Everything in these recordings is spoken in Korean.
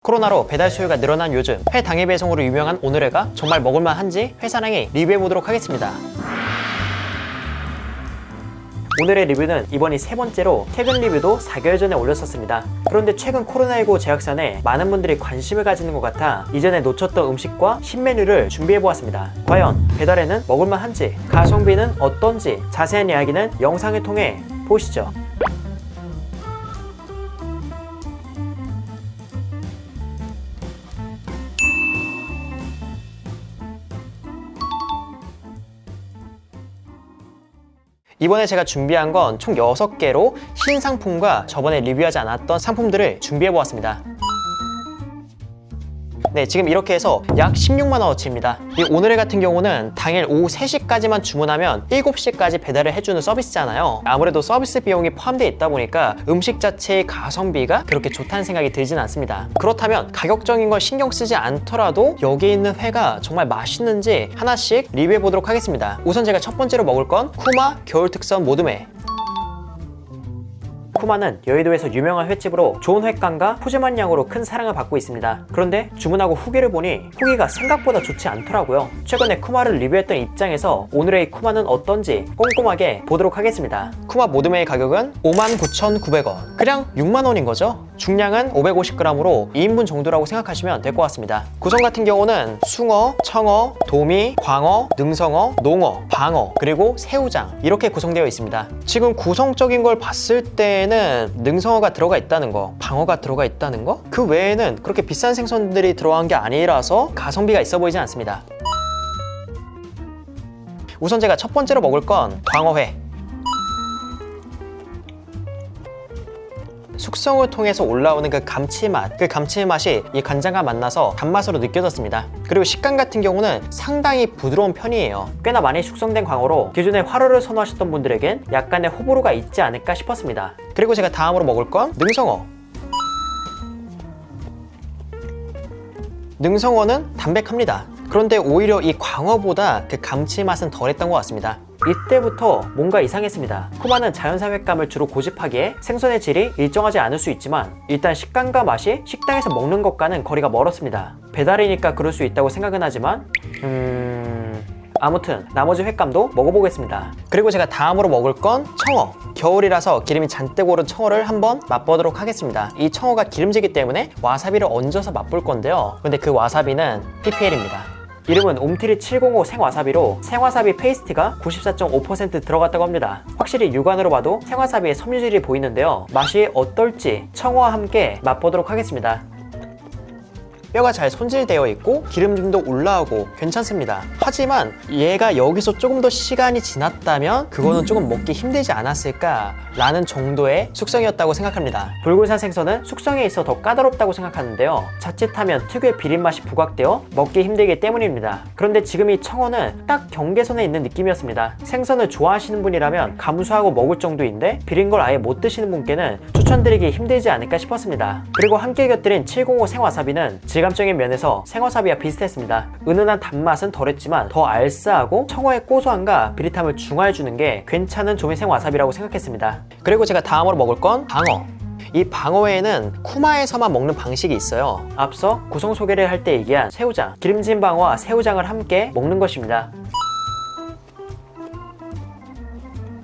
코로나로 배달 수요가 늘어난 요즘 회 당일 배송으로 유명한 오늘회가 정말 먹을만한지 회사랑이 리뷰해보도록 하겠습니다. 오늘의 리뷰는 이번이 세 번째로 최근 리뷰도 4개월 전에 올렸었습니다. 그런데 최근 코로나19 재확산에 많은 분들이 관심을 가지는 것 같아 이전에 놓쳤던 음식과 신메뉴를 준비해보았습니다. 과연 배달에는 먹을만한지, 가성비는 어떤지 자세한 이야기는 영상을 통해 보시죠. 이번에 제가 준비한 건 총 6개로 신상품과 저번에 리뷰하지 않았던 상품들을 준비해보았습니다. 네, 지금 이렇게 해서 약 16만원어치입니다. 이 오늘의 같은 경우는 당일 오후 3시까지만 주문하면 7시까지 배달을 해주는 서비스잖아요. 아무래도 서비스 비용이 포함되어 있다 보니까 음식 자체의 가성비가 그렇게 좋다는 생각이 들진 않습니다. 그렇다면 가격적인 걸 신경 쓰지 않더라도 여기 있는 회가 정말 맛있는지 하나씩 리뷰해 보도록 하겠습니다. 우선 제가 첫 번째로 먹을 건 쿠마 겨울특선 모듬회. 쿠마는 여의도에서 유명한 횟집으로 좋은 횟감과 푸짐한 양으로 큰 사랑을 받고 있습니다. 그런데 주문하고 후기를 보니 후기가 생각보다 좋지 않더라고요. 최근에 쿠마를 리뷰했던 입장에서 오늘의 쿠마는 어떤지 꼼꼼하게 보도록 하겠습니다. 쿠마 모듬회의 가격은 59,900원, 그냥 6만원인 거죠. 중량은 550g으로 2인분 정도라고 생각하시면 될 것 같습니다. 구성 같은 경우는 숭어, 청어, 도미, 광어, 능성어, 농어, 방어, 그리고 새우장 이렇게 구성되어 있습니다. 지금 구성적인 걸 봤을 때는 능성어가 들어가 있다는 거, 방어가 들어가 있다는 거, 그 외에는 그렇게 비싼 생선들이 들어간 게 아니라서 가성비가 있어 보이지 않습니다. 우선 제가 첫 번째로 먹을 건 광어회. 숙성을 통해서 올라오는 그 감칠맛이 이 간장과 만나서 단맛으로 느껴졌습니다. 그리고 식감 같은 경우는 상당히 부드러운 편이에요. 꽤나 많이 숙성된 광어로 기존에 화로를 선호하셨던 분들에겐 약간의 호불호가 있지 않을까 싶었습니다. 그리고 제가 다음으로 먹을 건 능성어. 능성어는 담백합니다. 그런데 오히려 이 광어보다 그 감칠맛은 덜했던 것 같습니다. 이때부터 뭔가 이상했습니다. 쿠마는 자연산 횟감을 주로 고집하기에 생선의 질이 일정하지 않을 수 있지만 일단 식감과 맛이 식당에서 먹는 것과는 거리가 멀었습니다. 배달이니까 그럴 수 있다고 생각은 하지만 아무튼 나머지 횟감도 먹어보겠습니다. 그리고 제가 다음으로 먹을 건 청어. 겨울이라서 기름이 잔뜩 오른 청어를 한번 맛보도록 하겠습니다. 이 청어가 기름지기 때문에 와사비를 얹어서 맛볼 건데요. 근데 그 와사비는 PPL입니다. 이름은 옴트리 705 생와사비로 생와사비 페이스트가 94.5% 들어갔다고 합니다. 확실히 육안으로 봐도 생와사비의 섬유질이 보이는데요. 맛이 어떨지 청어와 함께 맛보도록 하겠습니다. 뼈가 잘 손질되어 있고 기름짐도 올라오고 괜찮습니다. 하지만 얘가 여기서 조금 더 시간이 지났다면 그거는 조금 먹기 힘들지 않았을까 라는 정도의 숙성이었다고 생각합니다. 불굴산 생선은 숙성에 있어 더 까다롭다고 생각하는데요. 자칫하면 특유의 비린맛이 부각되어 먹기 힘들기 때문입니다. 그런데 지금 이 청어는 딱 경계선에 있는 느낌이었습니다. 생선을 좋아하시는 분이라면 감수하고 먹을 정도인데 비린 걸 아예 못 드시는 분께는 추천드리기 힘들지 않을까 싶었습니다. 그리고 함께 곁들인 705 생와사비는 질감적인 면에서 생와사비와 비슷했습니다. 은은한 단맛은 덜했지만 더 알싸하고 청어의 고소함과 비릿함을 중화해주는 게 괜찮은 조미 생와사비라고 생각했습니다. 그리고 제가 다음으로 먹을 건 방어. 이 방어회에는 쿠마에서만 먹는 방식이 있어요. 앞서 구성 소개를 할 때 얘기한 새우장, 기름진 방어와 새우장을 함께 먹는 것입니다.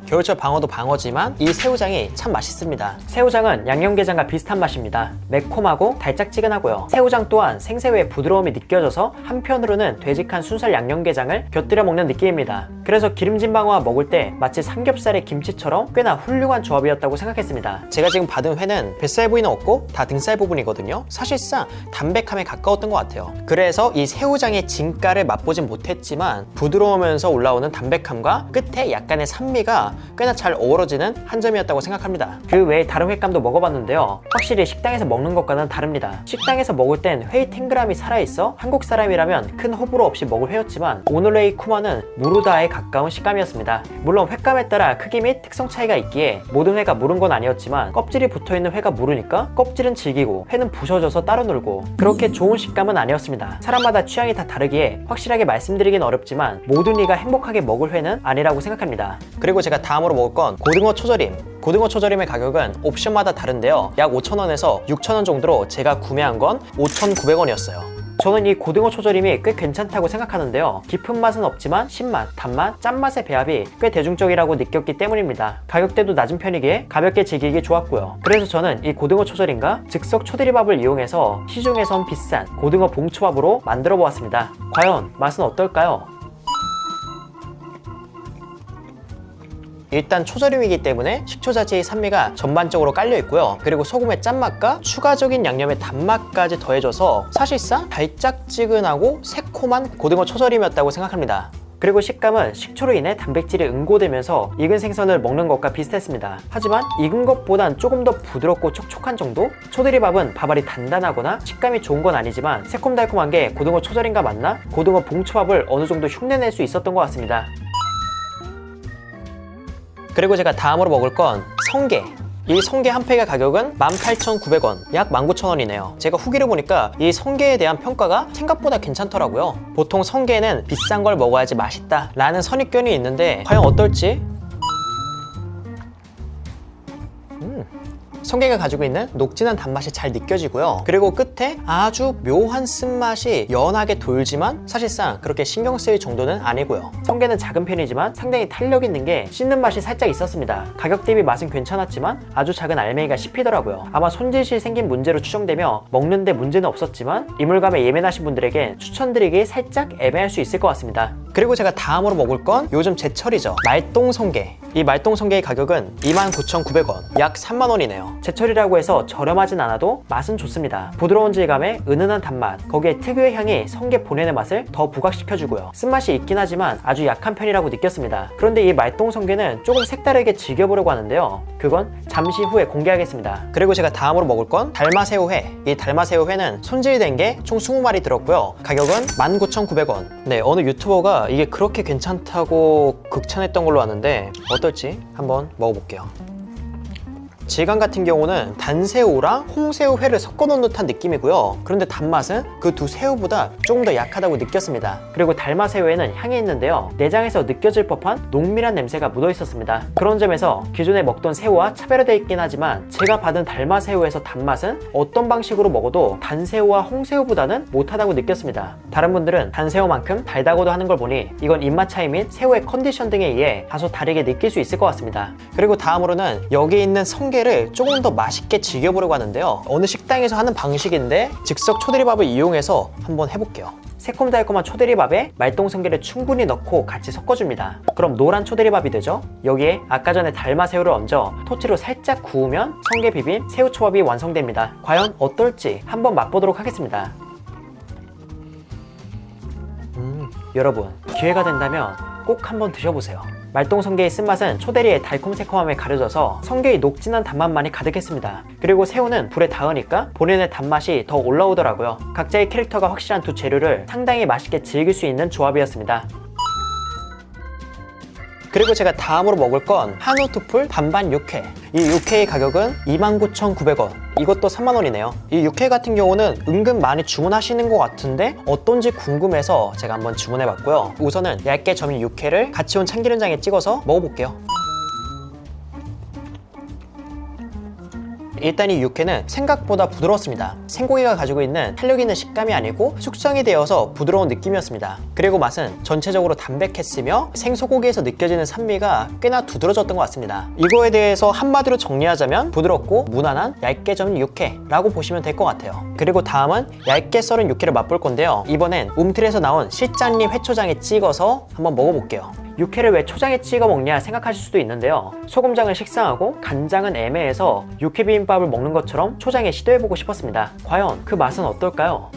겨울철 방어도 방어지만 이 새우장이 참 맛있습니다. 새우장은 양념게장과 비슷한 맛입니다. 매콤하고 달짝지근하고요. 새우장 또한 생새우의 부드러움이 느껴져서 한편으로는 되직한 순살 양념게장을 곁들여 먹는 느낌입니다. 그래서 기름진 방어와 먹을 때 마치 삼겹살의 김치처럼 꽤나 훌륭한 조합이었다고 생각했습니다. 제가 지금 받은 회는 뱃살 부위는 없고 다 등살 부분이거든요. 사실상 담백함에 가까웠던 것 같아요. 그래서 이 새우장의 진가를 맛보진 못했지만 부드러우면서 올라오는 담백함과 끝에 약간의 산미가 꽤나 잘 어우러지는 한 점이었다고 생각합니다. 그 외에 다른 횟감도 먹어봤는데요. 확실히 식당에서 먹는 것과는 다릅니다. 식당에서 먹을 땐 회의 탱글함이 살아있어 한국 사람이라면 큰 호불호 없이 먹을 회였지만 오늘의 쿠마는 무르다의 가까운 식감이었습니다. 물론 횟감에 따라 크기 및 특성 차이가 있기에 모든 회가 무른 건 아니었지만 껍질이 붙어있는 회가 무르니까 껍질은 질기고 회는 부셔져서 따로 놀고 그렇게 좋은 식감은 아니었습니다. 사람마다 취향이 다 다르기에 확실하게 말씀드리긴 어렵지만 모든 이가 행복하게 먹을 회는 아니라고 생각합니다. 그리고 제가 다음으로 먹을 건 고등어 초절임. 고등어 초절임의 가격은 옵션마다 다른데요, 약 5,000원에서 6,000원 정도로 제가 구매한 건 5,900원이었어요. 저는 이 고등어 초절임이 꽤 괜찮다고 생각하는데요, 깊은 맛은 없지만 신맛, 단맛, 짠맛의 배합이 꽤 대중적이라고 느꼈기 때문입니다. 가격대도 낮은 편이기에 가볍게 즐기기 좋았고요. 그래서 저는 이 고등어 초절임과 즉석 초대리밥을 이용해서 시중에선 비싼 고등어 봉초밥으로 만들어 보았습니다. 과연 맛은 어떨까요? 일단 초절임이기 때문에 식초 자체의 산미가 전반적으로 깔려 있고요. 그리고 소금의 짠맛과 추가적인 양념의 단맛까지 더해져서 사실상 달짝지근하고 새콤한 고등어 초절임이었다고 생각합니다. 그리고 식감은 식초로 인해 단백질이 응고되면서 익은 생선을 먹는 것과 비슷했습니다. 하지만 익은 것보단 조금 더 부드럽고 촉촉한 정도? 초대리밥은 밥알이 단단하거나 식감이 좋은 건 아니지만 새콤달콤한 게 고등어 초절임과 맞나? 고등어 봉초밥을 어느 정도 흉내낼 수 있었던 것 같습니다. 그리고 제가 다음으로 먹을 건 성게. 이 성게 한 팩의 가격은 18,900원, 약 19,000원이네요. 제가 후기를 보니까 이 성게에 대한 평가가 생각보다 괜찮더라고요. 보통 성게는 비싼 걸 먹어야지 맛있다 라는 선입견이 있는데 과연 어떨지? 성게가 가지고 있는 녹진한 단맛이 잘 느껴지고요. 그리고 끝에 아주 묘한 쓴맛이 연하게 돌지만 사실상 그렇게 신경 쓰일 정도는 아니고요. 성게는 작은 편이지만 상당히 탄력 있는 게 씹는 맛이 살짝 있었습니다. 가격 대비 맛은 괜찮았지만 아주 작은 알맹이가 씹히더라고요. 아마 손질시 생긴 문제로 추정되며 먹는데 문제는 없었지만 이물감에 예민하신 분들에게 추천드리기 살짝 애매할 수 있을 것 같습니다. 그리고 제가 다음으로 먹을 건 요즘 제철이죠, 말똥성게. 이 말똥성게의 가격은 29,900원, 약 3만원이네요. 제철이라고 해서 저렴하진 않아도 맛은 좋습니다. 부드러운 질감에 은은한 단맛, 거기에 특유의 향이 성게 본연의 맛을 더 부각시켜주고요. 쓴맛이 있긴 하지만 아주 약한 편이라고 느꼈습니다. 그런데 이 말똥성게는 조금 색다르게 즐겨보려고 하는데요, 그건 잠시 후에 공개하겠습니다. 그리고 제가 다음으로 먹을 건 달마새우회. 이 달마새우회는 손질된 게 총 20마리 들었고요. 가격은 19,900원. 네, 어느 유튜버가 이게 그렇게 괜찮다고 극찬했던 걸로 아는데 어떨지 한번 먹어볼게요. 질감 같은 경우는 단새우랑 홍새우회를 섞어 놓은 듯한 느낌이고요. 그런데 단맛은 그 두 새우보다 조금 더 약하다고 느꼈습니다. 그리고 달마새우에는 향이 있는데요, 내장에서 느껴질 법한 농밀한 냄새가 묻어 있었습니다. 그런 점에서 기존에 먹던 새우와 차별화되어 있긴 하지만 제가 받은 달마새우에서 단맛은 어떤 방식으로 먹어도 단새우와 홍새우보다는 못하다고 느꼈습니다. 다른 분들은 단새우만큼 달다고도 하는 걸 보니 이건 입맛 차이 및 새우의 컨디션 등에 의해 다소 다르게 느낄 수 있을 것 같습니다. 그리고 다음으로는 여기 있는 성게를 조금 더 맛있게 즐겨보려고 하는데요, 어느 식당에서 하는 방식인데 즉석 초대리밥을 이용해서 한번 해볼게요. 새콤달콤한 초대리밥에 말똥성게를 충분히 넣고 같이 섞어줍니다. 그럼 노란 초대리밥이 되죠. 여기에 아까 전에 달마새우를 얹어 토치로 살짝 구우면 성게 비빔 새우초밥이 완성됩니다. 과연 어떨지 한번 맛보도록 하겠습니다. 여러분, 기회가 된다면 꼭 한번 드셔보세요. 말똥성게의 쓴맛은 초대리의 달콤새콤함에 가려져서 성게의 녹진한 단맛만이 가득했습니다. 그리고 새우는 불에 닿으니까 본연의 단맛이 더 올라오더라고요. 각자의 캐릭터가 확실한 두 재료를 상당히 맛있게 즐길 수 있는 조합이었습니다. 그리고 제가 다음으로 먹을 건 한우투풀 반반 육회. 이 육회의 가격은 29,900원. 이것도 3만원이네요. 이 육회 같은 경우는 은근 많이 주문하시는 것 같은데 어떤지 궁금해서 제가 한번 주문해봤고요. 우선은 얇게 점인 육회를 같이 온 참기름장에 찍어서 먹어볼게요. 일단 이 육회는 생각보다 부드러웠습니다. 생고기가 가지고 있는 탄력 있는 식감이 아니고 숙성이 되어서 부드러운 느낌이었습니다. 그리고 맛은 전체적으로 담백했으며 생소고기에서 느껴지는 산미가 꽤나 두드러졌던 것 같습니다. 이거에 대해서 한마디로 정리하자면 부드럽고 무난한 얇게 점인 육회라고 보시면 될 것 같아요. 그리고 다음은 얇게 썰은 육회를 맛볼 건데요, 이번엔 움틀에서 나온 실장님 회초장에 찍어서 한번 먹어볼게요. 육회를 왜 초장에 찍어 먹냐 생각하실 수도 있는데요, 소금장은 식상하고 간장은 애매해서 육회 비빔밥을 먹는 것처럼 초장에 시도해보고 싶었습니다. 과연 그 맛은 어떨까요?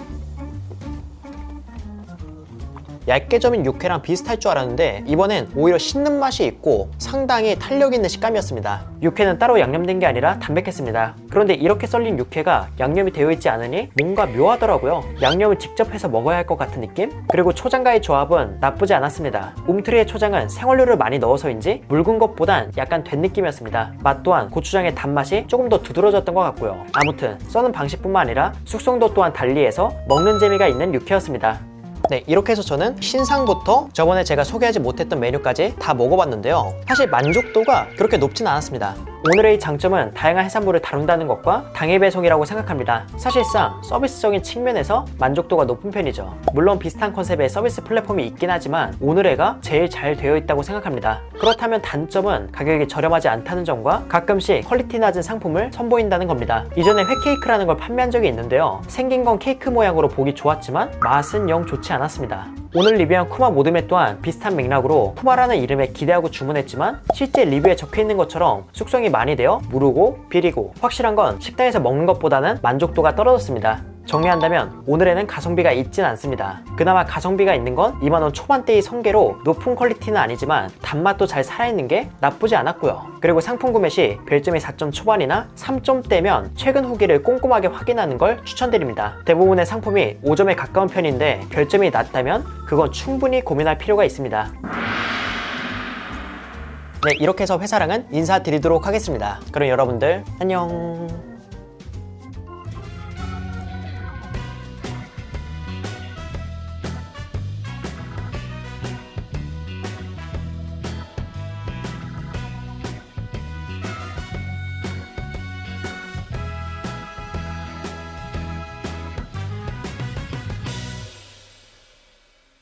얇게 점인 육회랑 비슷할 줄 알았는데 이번엔 오히려 씹는 맛이 있고 상당히 탄력 있는 식감이었습니다. 육회는 따로 양념된 게 아니라 담백했습니다. 그런데 이렇게 썰린 육회가 양념이 되어 있지 않으니 뭔가 묘하더라고요. 양념을 직접 해서 먹어야 할 것 같은 느낌? 그리고 초장과의 조합은 나쁘지 않았습니다. 움트리의 초장은 생얼류를 많이 넣어서인지 묽은 것보단 약간 된 느낌이었습니다. 맛 또한 고추장의 단맛이 조금 더 두드러졌던 것 같고요. 아무튼 써는 방식뿐만 아니라 숙성도 또한 달리해서 먹는 재미가 있는 육회였습니다. 네, 이렇게 해서 저는 신상부터 저번에 제가 소개하지 못했던 메뉴까지 다 먹어봤는데요. 사실 만족도가 그렇게 높진 않았습니다. 오늘의 장점은 다양한 해산물을 다룬다는 것과 당일 배송이라고 생각합니다. 사실상 서비스적인 측면에서 만족도가 높은 편이죠. 물론 비슷한 컨셉의 서비스 플랫폼이 있긴 하지만 오늘의가 제일 잘 되어 있다고 생각합니다. 그렇다면 단점은 가격이 저렴하지 않다는 점과 가끔씩 퀄리티 낮은 상품을 선보인다는 겁니다. 이전에 회케이크라는 걸 판매한 적이 있는데요. 생긴 건 케이크 모양으로 보기 좋았지만 맛은 영 좋지 않았습니다. 오늘 리뷰한 쿠마 모드메 또한 비슷한 맥락으로 쿠마라는 이름에 기대하고 주문했지만 실제 리뷰에 적혀있는 것처럼 숙성이 많이 되어 무르고 비리고 확실한 건 식당에서 먹는 것보다는 만족도가 떨어졌습니다. 정리한다면 오늘에는 가성비가 있진 않습니다. 그나마 가성비가 있는 건 2만원 초반대의 성게로 높은 퀄리티는 아니지만 단맛도 잘 살아있는 게 나쁘지 않았고요. 그리고 상품 구매 시 별점이 4점 초반이나 3점대면 최근 후기를 꼼꼼하게 확인하는 걸 추천드립니다. 대부분의 상품이 5점에 가까운 편인데 별점이 낮다면 그건 충분히 고민할 필요가 있습니다. 네, 이렇게 해서 회사랑은 인사드리도록 하겠습니다. 그럼 여러분들 안녕.